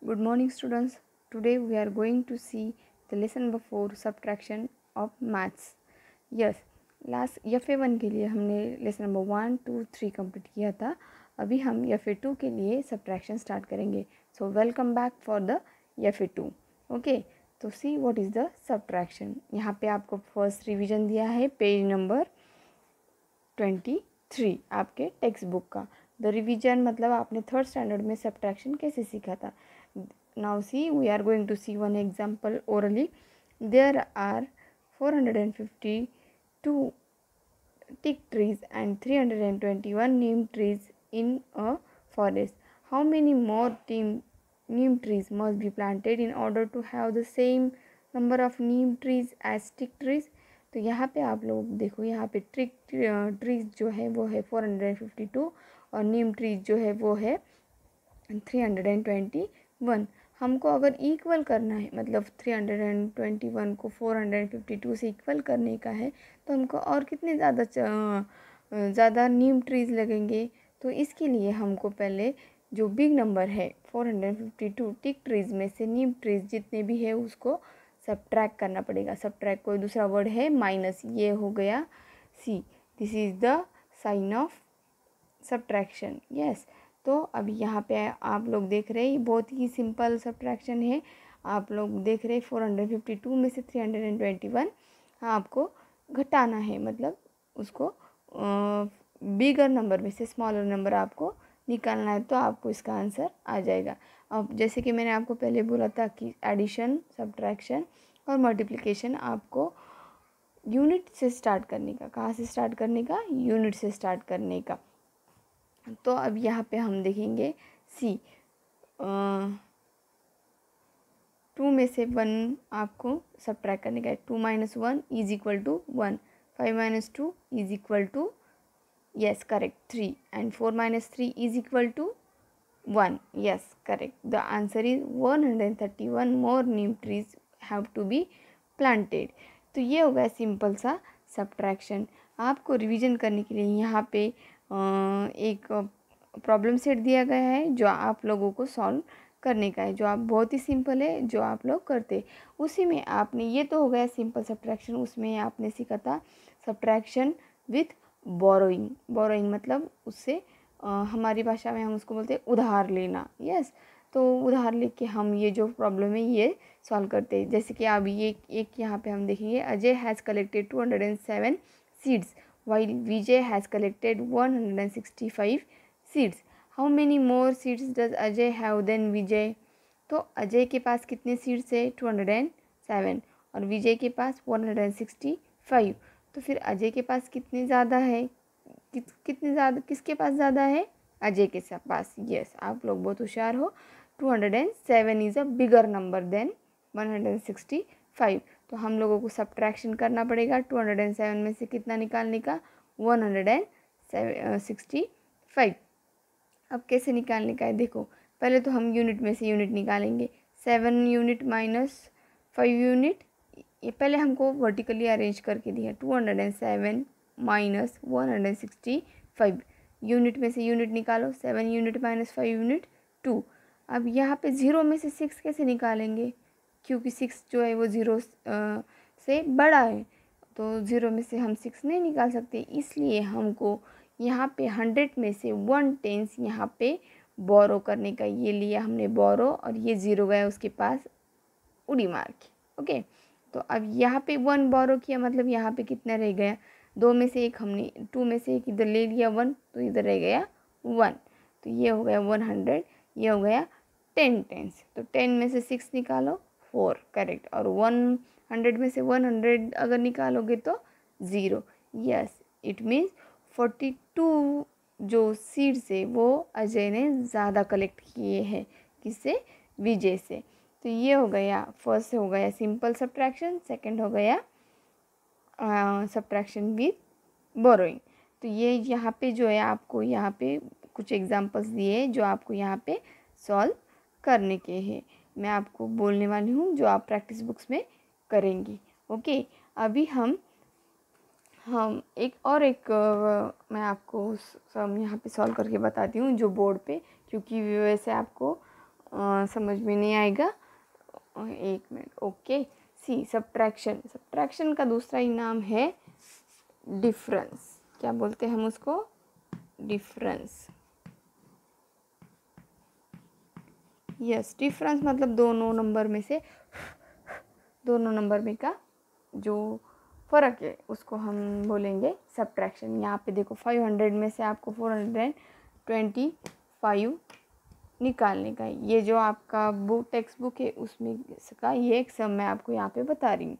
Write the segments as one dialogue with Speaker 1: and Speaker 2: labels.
Speaker 1: Good morning, students. Today we are going to see the lesson number 4 subtraction of maths. Yes, last FA1 के लिए हमने lesson number 1, 2, 3 complete किया था. अभी हम FA2 के लिए सब्ट्रैक्शन स्टार्ट करेंगे. So welcome back for the FA2. Okay, तो see what is the subtraction. यहाँ पे आपको फर्स्ट रिवीजन दिया है पेज नंबर 23 आपके टेक्स्ट बुक का. द रिवीजन मतलब आपने थर्ड स्टैंडर्ड में सब्ट्रैक्शन कैसे सीखा था. Now see, we are going to see one example orally. There are 452 tick trees and 321 neem trees in a forest. How many more neem trees must be planted in order to have the same number of neem trees as tick trees? तो यहाँ पे आप लोग देखो, यहाँ पे trees जो है वो है 452 और नीम ट्रीज जो है वो है 321. हमको अगर इक्वल करना है, मतलब 321 को 452 से इक्वल करने का है, तो हमको और कितने ज़्यादा नीम ट्रीज़ लगेंगे. तो इसके लिए हमको पहले जो बिग नंबर है 452 टिक ट्रीज़ में से नीम ट्रीज़ जितने भी है उसको सब्ट्रैक्ट करना पड़ेगा. सब्ट्रैक्ट कोई दूसरा वर्ड है माइनस, ये हो गया see. This is the sign of subtraction. Yes, तो अभी यहाँ पे आप लोग देख रहे हैं बहुत ही सिंपल सब्ट्रैक्शन है. आप लोग देख रहे हैं 452 में से 321 आपको घटाना है, मतलब उसको बिगर नंबर में से स्मॉलर नंबर आपको निकालना है, तो आपको इसका आंसर आ जाएगा. अब जैसे कि मैंने आपको पहले बोला था कि एडिशन, सब्ट्रैक्शन और मल्टीप्लिकेशन आपको यूनिट से स्टार्ट करने का. कहाँ से स्टार्ट करने का? यूनिट से स्टार्ट करने का. तो अब यहाँ पे हम देखेंगे सी 2 में से 1 आपको सब्ट्रैक्ट करने का है. 2 - 1 is equal to 1. 5 - 2 is equal to, yes correct, 3. And 4 - 3 is equal to 1. Yes correct. The answer is 131 more neem trees have to be planted. तो ये हो गया सिंपल सा सब्ट्रैक्शन. आपको रिवीजन करने के लिए यहाँ पे एक प्रॉब्लम सेट दिया गया है जो आप लोगों को सॉल्व करने का है, जो आप बहुत ही सिंपल है जो आप लोग करते. उसी में आपने, ये तो हो गया सिंपल सब्ट्रैक्शन, उसमें आपने सीखा था सब्ट्रैक्शन विथ बोरोइंग. बोरोइंग मतलब उससे हमारी भाषा में हम उसको बोलते हैं उधार लेना. यस, तो उधार लेके हम ये जो प्रॉब्लम है ये सॉल्व करते हैं. जैसे कि अभी एक यहाँ पे हम देखेंगे, Ajay has collected 207 seeds while Vijay has collected 165 seeds. How many more seeds does Ajay have than Vijay? तो अजय के पास कितने सीड्स है? 207 और विजय के पास 165. तो फिर अजय के पास कितने ज़्यादा है? कितने ज़्यादा, किसके पास ज़्यादा है? अजय के पास. यस, आप लोग बहुत होशियार हो. 207 is a bigger number than 165. तो हम लोगों को सब्ट्रैक्शन करना पड़ेगा 207 में से कितना निकालने का? 165. अब कैसे निकालने का है देखो. पहले तो हम यूनिट में से यूनिट निकालेंगे. 7 यूनिट माइनस 5 यूनिट, ये पहले हमको वर्टिकली अरेंज करके दिया. 207 माइनस 165. यूनिट में से यूनिट निकालो. 7 यूनिट माइनस 5 यूनिट 2. अब यहाँ पे 0 में से 6 कैसे निकालेंगे? क्योंकि 6 जो है वो 0 से बड़ा है, तो 0 में से हम 6 नहीं निकाल सकते. इसलिए हमको यहाँ पे 100 में से 1/10 यहाँ पे बोरो करने का. ये लिया हमने बोरो और ये 0 गया उसके पास उड़ी मार के. ओके, तो अब यहाँ पे 1 बोरो किया, मतलब यहाँ पे कितना रह गया? 2 में से 1 हमने, 2 में से 1 इधर ले लिया 1, तो इधर रह गया 1. तो ये हो गया 100, ये हो गया 10/10. तो 10 में से 6 निकालो, 4 करेक्ट. और 100 में से 100 अगर निकालोगे तो 0. यस, इट मीन्स 42 जो सीड्स है वो अजय ने ज़्यादा कलेक्ट किए हैं. किससे? विजय से. तो ये हो गया, फर्स्ट हो गया सिंपल सब्ट्रैक्शन, सेकंड हो गया सब्ट्रैक्शन विथ बोरोइंग. तो ये यहाँ पे जो है आपको यहाँ पे कुछ एग्जांपल्स दिए हैं जो आपको यहाँ पे सॉल्व करने के हैं. मैं आपको बोलने वाली हूँ जो आप प्रैक्टिस बुक्स में करेंगी. ओके, अभी हम एक मैं आपको सब यहाँ पे सॉल्व करके बताती हूँ जो बोर्ड पे, क्योंकि वैसे आपको समझ में नहीं आएगा। एक मिनट, ओके। सी सब्ट्रैक्शन, सब्ट्रैक्शन का दूसरा ही नाम है डिफरेंस। क्या बोलते हैं हम उसको? डिफरेंस। यस, डिफरेंस मतलब दोनों नंबर में का जो फ़र्क है उसको हम बोलेंगे सब्ट्रैक्शन। यहाँ पे देखो 500 में से आपको 425 निकालने का है। ये जो आपका टेक्स्ट बुक है उसमें का ये एक सम मैं आपको यहाँ पे बता रही हूँ।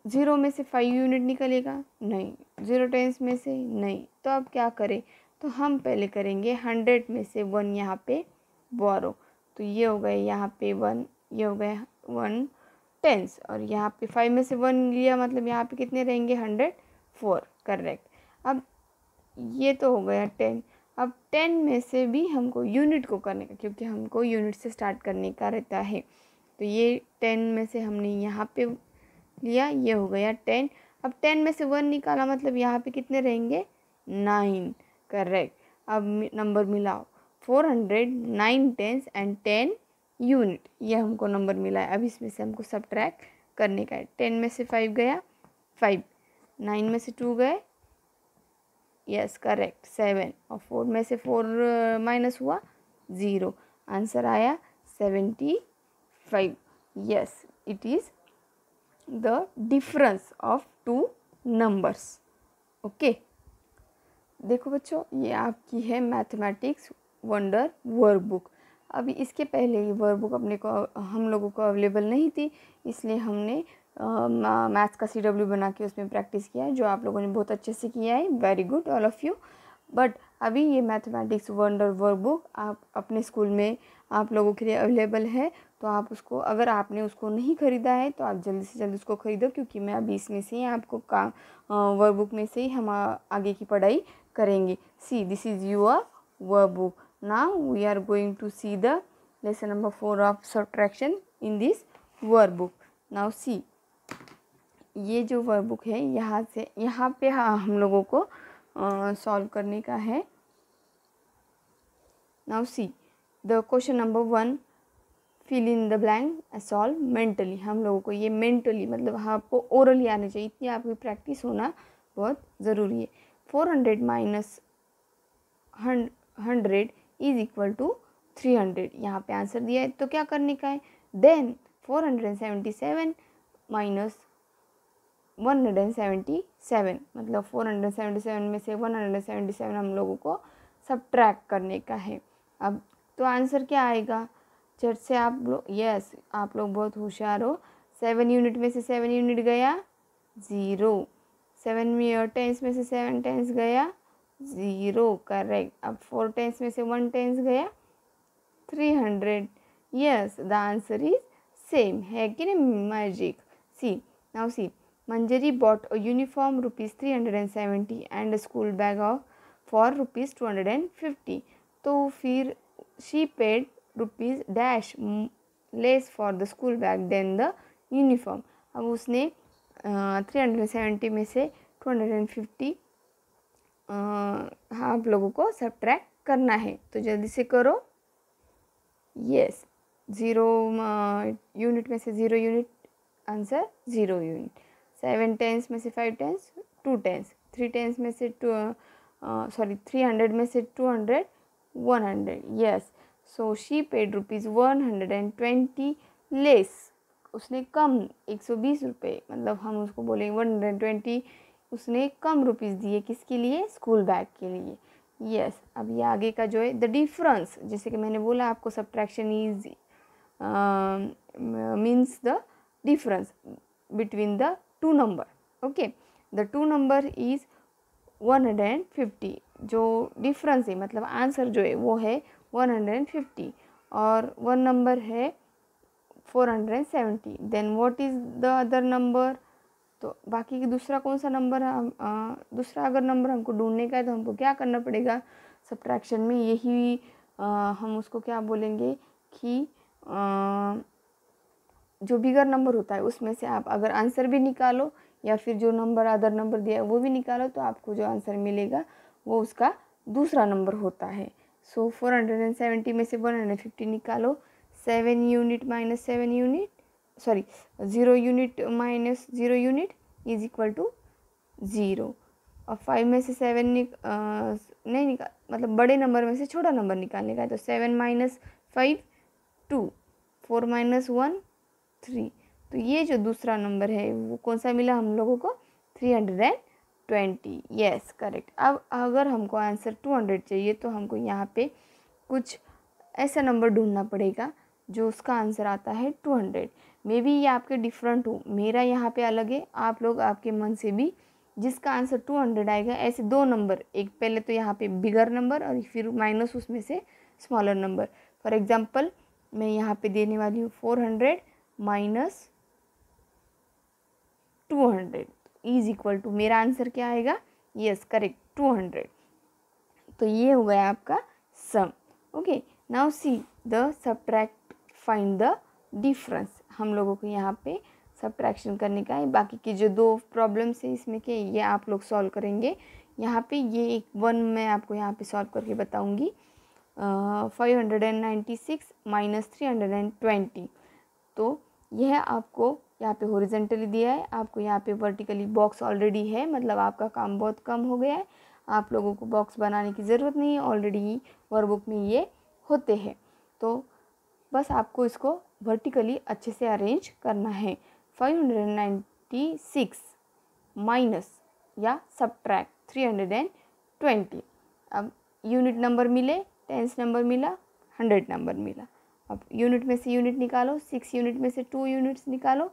Speaker 1: 0 में से 5 यूनिट निकलेगा? नहीं। 0 टेंस में से? नहीं। तो अब क्या करें? तो हम पहले करेंगे 100 में से 1 यहाँ पे बोरो। तो ये हो गए यहाँ पे 1, ये हो गए 1 टेंस, और यहाँ पे 5 में से 1 लिया मतलब यहाँ पे कितने रहेंगे? 104, करेक्ट। अब ये तो हो गया 10। अब 10 में से भी हमको यूनिट को करने का, क्योंकि हमको यूनिट से स्टार्ट करने का रहता है। तो ये 10 में से हमने यहाँ पे लिया, ये हो गया 10। अब 10 में से 1 निकाला मतलब यहाँ पे कितने रहेंगे? 9, करेक्ट। अब नंबर मिलाओ, 400, 9 टेंस एंड 10 यूनिट, ये हमको नंबर मिला है। अब इसमें से हमको सब्ट्रैक्ट करने का है। 10 में से 5 गया 5, 9 में से 2 गए, यस करेक्ट 7, और 4 में से 4 माइनस हुआ 0, आंसर आया 75। Yes, it is the difference of 2 numbers. Okay, देखो बच्चों, ये आपकी है मैथमेटिक्स वंडर वर्कबुक। अभी इसके पहले ये वर्कबुक अपने को हम लोगों को अवेलेबल नहीं थी, इसलिए हमने मैथ्स का CW बना के उसमें प्रैक्टिस किया है, जो आप लोगों ने बहुत अच्छे से किया है। Very good all of you. But अभी ये मैथमेटिक्स वंडर वर्कबुक आप अपने स्कूल में आप लोगों के लिए अवेलेबल है। तो आप उसको, अगर आपने उसको नहीं ख़रीदा है तो आप जल्दी से जल्दी उसको ख़रीदो, क्योंकि मैं अभी इसमें से ही आपको वर्कबुक में से ही हम आगे की पढ़ाई करेंगे। See, this is your workbook. Now we are going to see the lesson number 4 of subtraction in this workbook. Now see, ये जो वर्कबुक है यहाँ पे हम लोगों को सॉल्व करने का है। Now see the question number 1, fill in the blank, solve mentally. हम लोगों को ये मेंटली मतलब आपको ओरली आने चाहिए, इतनी आपकी प्रैक्टिस होना बहुत ज़रूरी है। 400 माइनस 100 इज इक्वल टू 300। यहाँ पे आंसर दिया है तो क्या करने का है? देन 477 माइनस 177, मतलब 477 में से 177 हम लोगों को सब्ट्रैक्ट करने का है। अब तो आंसर क्या आएगा? झट से आप लोग, यस आप लोग बहुत होशियार हो। 7 यूनिट में से 7 यूनिट गया 0, 7 में टेंस में से 7 टेंस गया 0, करेक्ट। अब 4 टेंस में से 1 टेंस गया 300। Yes, the answer is same है कि नहीं? Magic. See, now see, Manjari bought a uniform rupees 370 and a school bag for rupees 250. तो फिर she paid rupees dash less for the school bag than the uniform. अब उसने 370 में से 250 आप लोगों को सब्ट्रैक्ट करना है, तो जल्दी से करो। यस, 0 यूनिट में से 0 यूनिट, आंसर 0 यूनिट। 7 टेंस में से 5 टेंस, 2 टेंस, 3 टेंस में से 300 में से 200, 100। Yes, so she paid rupees 120 less, उसने कम 120 रुपये, मतलब हम उसको बोलेंगे 120, उसने कम रुपीज़ दिए किसके लिए? स्कूल बैग के लिए। यस, अब ये आगे का जो है द डिफरेंस, जैसे कि मैंने बोला आपको subtraction is means the difference between the 2 number. Okay, the 2 number is 150, जो डिफरेंस है मतलब आंसर जो है वो है 150, और 1 नंबर है 470। Then what is the other number? तो बाकी की दूसरा कौन सा नंबर है? दूसरा अगर नंबर हमको ढूंढने का है तो हमको क्या करना पड़ेगा? सब्ट्रैक्शन में यही हम उसको क्या बोलेंगे कि जो बिगर नंबर होता है उसमें से आप अगर आंसर भी निकालो या फिर जो नंबर अदर नंबर दिया है वो भी निकालो, तो आपको जो आंसर मिलेगा वो उसका दूसरा नंबर होता है। सो 470 में से 150 निकालो, 7 unit minus 7 unit, sorry 0 unit minus 0 unit is equal to 0। और 5 में से 7 नहीं निकाल, मतलब बड़े नंबर में से छोटा नंबर निकालने का है, तो 7 माइनस 5 2, 4 माइनस 1 3। तो ये जो दूसरा नंबर है वो कौन सा मिला हम लोगों को, 320। Yes correct. अब अगर हमको आंसर 200 चाहिए तो हमको यहाँ पे कुछ ऐसा नंबर ढूंढना पड़ेगा जो उसका आंसर आता है 200। मे बी ये आपके डिफरेंट हो, मेरा यहाँ पे अलग है, आप लोग आपके मन से भी जिसका आंसर 200 आएगा, ऐसे दो नंबर, एक पहले तो यहाँ पे बिगर नंबर और फिर माइनस उसमें से स्मॉलर नंबर। फॉर एग्जांपल मैं यहाँ पे देने वाली हूँ 400 माइनस 200 इज इक्वल टू, मेरा आंसर क्या आएगा, यस करेक्ट 200। तो ये हो गया आपका sum. Okay, now see the subtract, find the difference. हम लोगों को यहाँ पे सब्ट्रैक्शन करने का है। बाकी की जो दो प्रॉब्लम्स है इसमें के ये आप लोग सॉल्व करेंगे। यहाँ पे ये एक वन मैं आपको यहाँ पे सॉल्व करके बताऊँगी। 596 माइनस 320, तो यह आपको यहाँ पे हॉरिजेंटली दिया है, आपको यहाँ पे वर्टिकली बॉक्स ऑलरेडी है, मतलब आपका काम बहुत कम हो गया है। आप लोगों को बॉक्स बनाने की ज़रूरत नहीं है, ऑलरेडी वर्कबुक में ये होते हैं। तो बस आपको इसको वर्टिकली अच्छे से अरेंज करना है। 596 माइनस या सब्ट्रैक्ट 320। अब यूनिट नंबर मिले, टेंस नंबर मिला, 100 नंबर मिला। अब यूनिट में से यूनिट निकालो, 6 यूनिट में से 2 यूनिट्स निकालो,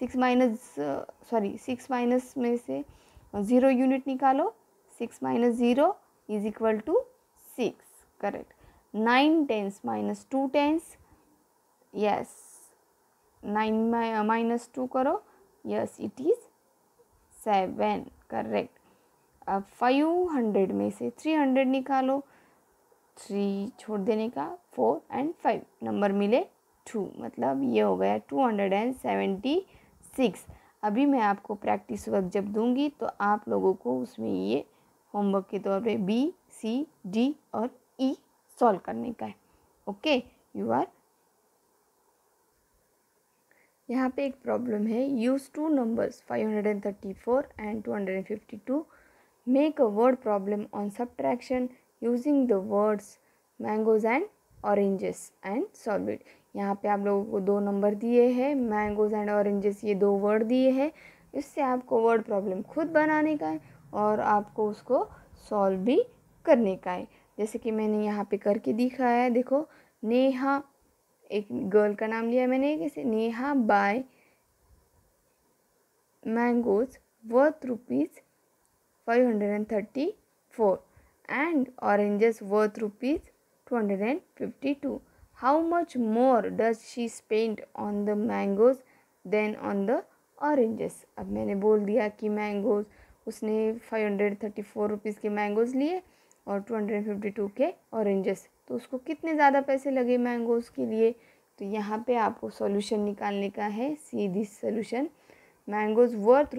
Speaker 1: 6 माइनस में से 0 यूनिट निकालो, 6 minus 0 is equal to 6 correct. 9 tens minus 2 tens, yes 9 minus 2 करो, यस इट इज़ 7 करेक्ट। अब 500 में से 300 निकालो, 3 छोड़ देने का, 4 एंड 5 नंबर मिले 2, मतलब ये हो गया 276। अभी मैं आपको प्रैक्टिस वर्क जब दूंगी तो आप लोगों को उसमें ये होमवर्क के तौर पे B, C, D और E सॉल्व करने का है। Okay, you are. यहाँ पे एक प्रॉब्लम है, use two numbers 534 and 252, make a word problem on subtraction using the words mangoes and oranges and solve it. यहाँ पे आप लोगों को दो नंबर दिए हैं, मैंगोज एंड ऑरेंजेस ये दो वर्ड दिए हैं। इससे आपको वर्ड प्रॉब्लम खुद बनाने का है और आपको उसको सॉल्व भी करने का है। जैसे कि मैंने यहाँ पे करके दिखाया है, देखो नेहा, एक गर्ल का नाम लिया मैंने, कैसे, Neha buy mangoes worth ₹534 and oranges worth ₹252. How much more does she spend on the mangoes than on the oranges? अब मैंने बोल दिया कि मैंगोज उसने 534 रुपीज़ के मैंगोज लिए और 252 के ऑरेंजेस, तो उसको कितने ज़्यादा पैसे लगे मैंगोज के लिए। तो यहाँ पे आपको सॉल्यूशन निकालने का है, see this solution. Mangoes worth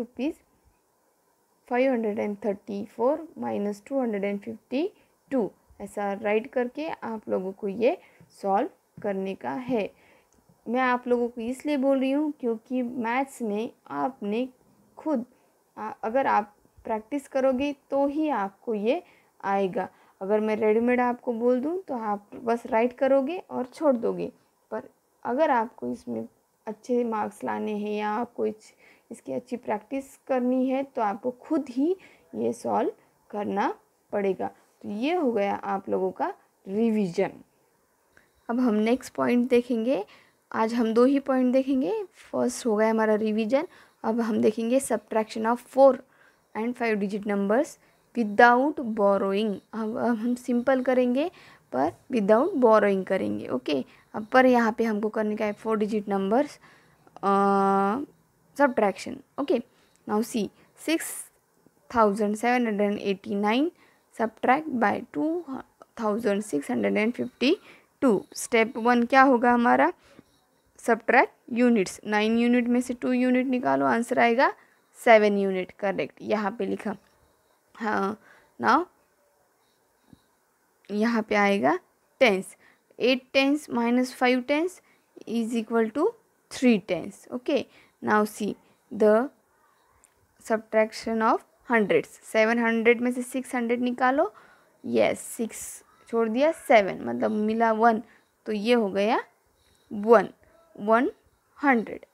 Speaker 1: ₹534 minus 252, ऐसा राइट करके आप लोगों को ये सॉल्व करने का है। मैं आप लोगों को इसलिए बोल रही हूँ क्योंकि मैथ्स में आपने खुद अगर आप प्रैक्टिस करोगे तो ही आपको ये आएगा। अगर मैं रेडीमेड आपको बोल दूँ तो आप बस राइट करोगे और छोड़ दोगे, पर अगर आपको इसमें अच्छे मार्क्स लाने हैं या आपको इसकी अच्छी प्रैक्टिस करनी है तो आपको खुद ही ये सॉल्व करना पड़ेगा। तो ये हो गया आप लोगों का रिवीजन। अब हम नेक्स्ट पॉइंट देखेंगे। आज हम दो ही पॉइंट देखेंगे। फर्स्ट हो गया हमारा रिवीजन। अब हम देखेंगे subtraction of 4 and 5 digit numbers without borrowing. अब हम सिंपल करेंगे पर विदाउट बोरोइंग करेंगे। ओके, अब पर यहाँ पे हमको करने का है 4 digit numbers subtraction. Okay, now see 6789 subtract by 2652. Step 1 क्या होगा हमारा, सब्ट्रैक्ट यूनिट्स। 9 यूनिट में से 2 यूनिट निकालो, आंसर आएगा 7 यूनिट करेक्ट, यहाँ पे लिखा। हाँ, नाउ यहाँ पे आएगा tens, 8 tens minus 5 tens is equal to 3 tens. Okay, now see the subtraction of hundreds. 700 में से 600 निकालो, यस 6 छोड़ दिया 7 मतलब मिला 1, तो ये हो गया 100।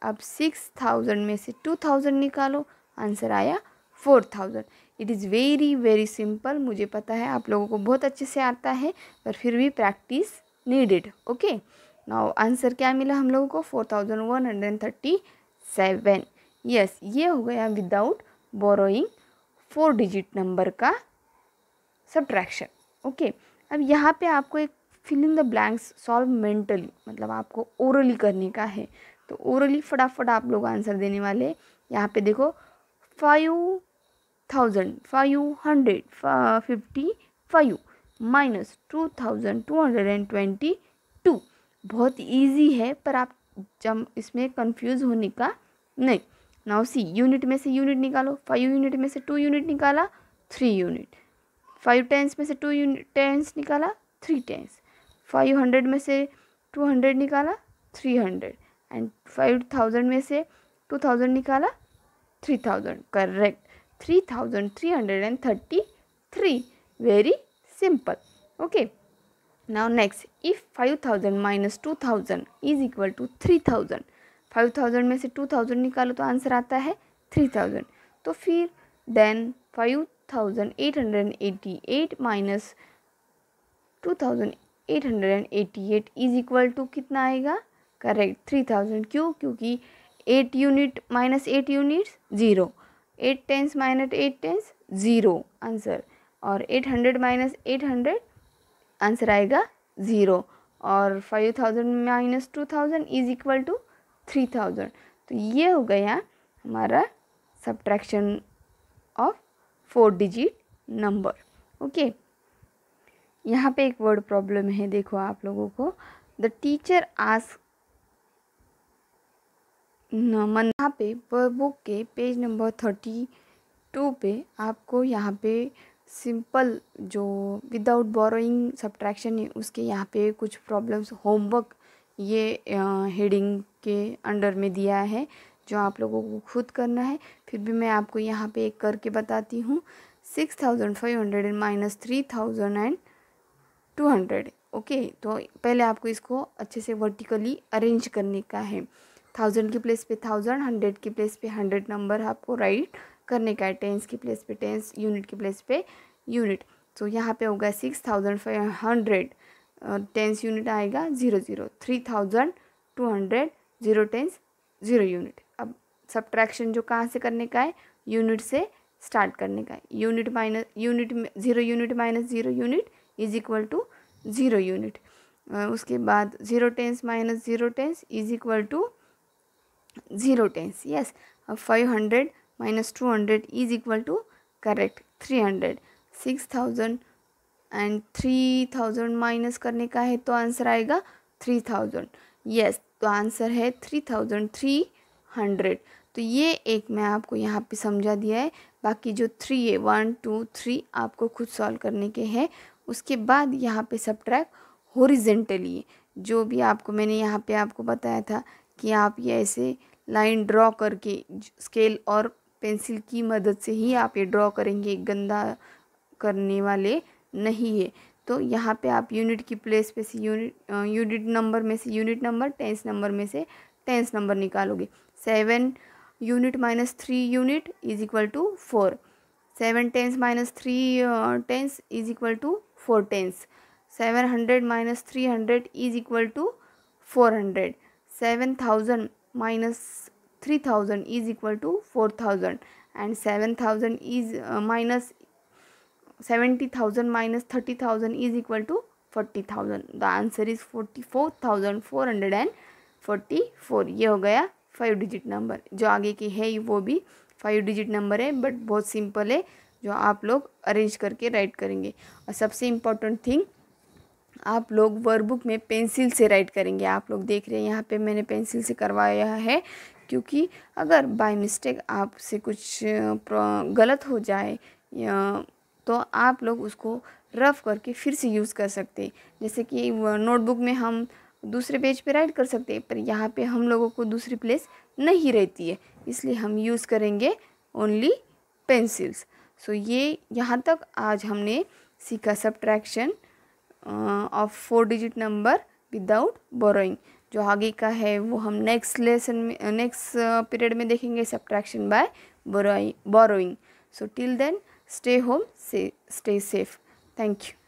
Speaker 1: अब 6000 में से 2000 निकालो, आंसर आया 4000। It is very very simple. मुझे पता है आप लोगों को बहुत अच्छे से आता है, पर फिर भी practice needed. Okay, now answer क्या मिला हम लोगों को? 4137। यस, ये हो गया विदाउट बोरोइंग 4 डिजिट नंबर का सब्ट्रैक्शन। ओके, अब यहाँ पे आपको एक fill in the blanks solve mentally, मतलब आपको ओरली करने का है। तो ओरली फटाफट आप लोग आंसर देने वाले। यहाँ पे देखो 5555 माइनस 2222। बहुत इजी है, पर आप जब इसमें कंफ्यूज होने का नहीं। नाउ सी, यूनिट में से यूनिट निकालो। 5 यूनिट में से 2 यूनिट निकाला, 3 यूनिट। 5 टेंस में से 2 यूनिट टेंस निकाला, 3 टेंस। 500 में से 200 निकाला, 300। एंड 5000 में से 2000 निकाला, 3000। Correct, 3333। Very simple. Okay, now next, if 5000 minus 2000 is equal to 3000। 5000 में से 2000 निकालो तो आंसर आता है 3000। तो फिर then 5888 minus 2888 is equal to कितना आएगा? करेक्ट, 3000। क्यों? क्योंकि 8 unit minus 8 units 0, 8 tens minus 8 tens 0 answer, और 800 माइनस 800 आंसर आएगा 0, और 5000 माइनस 2000 इज इक्वल टू 3000। तो ये हो गया हमारा subtraction of 4 digit number. Okay, यहाँ पे एक वर्ड प्रॉब्लम है, देखो आप लोगों को। द टीचर आस्क यहाँ पे बुक के पेज नंबर 32 पे आपको यहाँ पे सिंपल जो विदाउट बोरोइंग सब्ट्रैक्शन है उसके यहाँ पे कुछ प्रॉब्लम्स होमवर्क ये हेडिंग के अंडर में दिया है, जो आप लोगों को खुद करना है। फिर भी मैं आपको यहाँ पे एक करके बताती हूँ। 6500 माइनस 3200। ओके, तो पहले आपको इसको अच्छे से वर्टिकली अरेंज करने का है। 1000 की प्लेस पे 1000, 100 की प्लेस पे 100 नंबर आपको राइट करने का है। टेंस की प्लेस पे टेंस, यूनिट की प्लेस पे यूनिट। तो यहाँ पे होगा 6500, टेंस यूनिट आएगा 00, 3200 0 टेंस 0 यूनिट। अब सब्ट्रैक्शन जो कहाँ से करने का है? यूनिट से स्टार्ट करने का है। Unit minus unit, 0 unit minus 0 unit is equal to 0 unit. उसके बाद 0 tens minus 0 tens is equal to 0 tens. Yes, अब 500 minus 200 is equal to correct 300। 6000 and 3000 minus करने का है तो आंसर आएगा 3000। यस, तो आंसर है 3300। तो ये एक मैं आपको यहाँ पे समझा दिया है। बाकी जो 3 है 1 2 3 आपको खुद सॉल्व करने के हैं। उसके बाद यहाँ पे सब्ट्रैक्ट हॉरिजेंटली, जो भी आपको मैंने यहाँ पे आपको बताया था कि आप ये ऐसे लाइन ड्रॉ करके स्केल और पेंसिल की मदद से ही आप ये ड्रॉ करेंगे, गंदा करने वाले नहीं है। तो यहाँ पे आप यूनिट की प्लेस पे से यूनिट नंबर में से यूनिट नंबर, टेंस नंबर में से टेंस नंबर निकालोगे। 7 unit minus 3 unit is equal to 4। 7 tens minus 3 tens is equal to 4 tens. 700 minus 300 is equal to 400। 7000 minus 3000 is equal to 4000, and 7000 is minus 70,000 minus 30,000 is equal to 40,000. The answer is 44,444. ये हो गया 5 digit number. जो आगे की है वो भी 5 digit number है, बट बहुत सिंपल है, जो आप लोग अरेंज करके राइट करेंगे। और सबसे इम्पोर्टेंट थिंग, आप लोग वर्कबुक में पेंसिल से राइट करेंगे। आप लोग देख रहे हैं यहाँ पे मैंने पेंसिल से करवाया है, क्योंकि अगर बाय मिस्टेक आपसे कुछ गलत हो जाए तो आप लोग उसको रफ करके फिर से यूज़ कर सकते हैं। जैसे कि नोटबुक में हम दूसरे पेज पे राइट कर सकते हैं, पर यहाँ पे हम लोगों को दूसरी प्लेस नहीं रहती है, इसलिए हम यूज़ करेंगे ओनली पेंसिल्स। सो ये यहाँ तक आज हमने सीखा subtraction of 4 digit number without borrowing. जो आगे का है वो हम नेक्स्ट लेसन में, नेक्स्ट पीरियड में देखेंगे, subtraction by borrowing. So till then, stay home, stay safe. Thank you.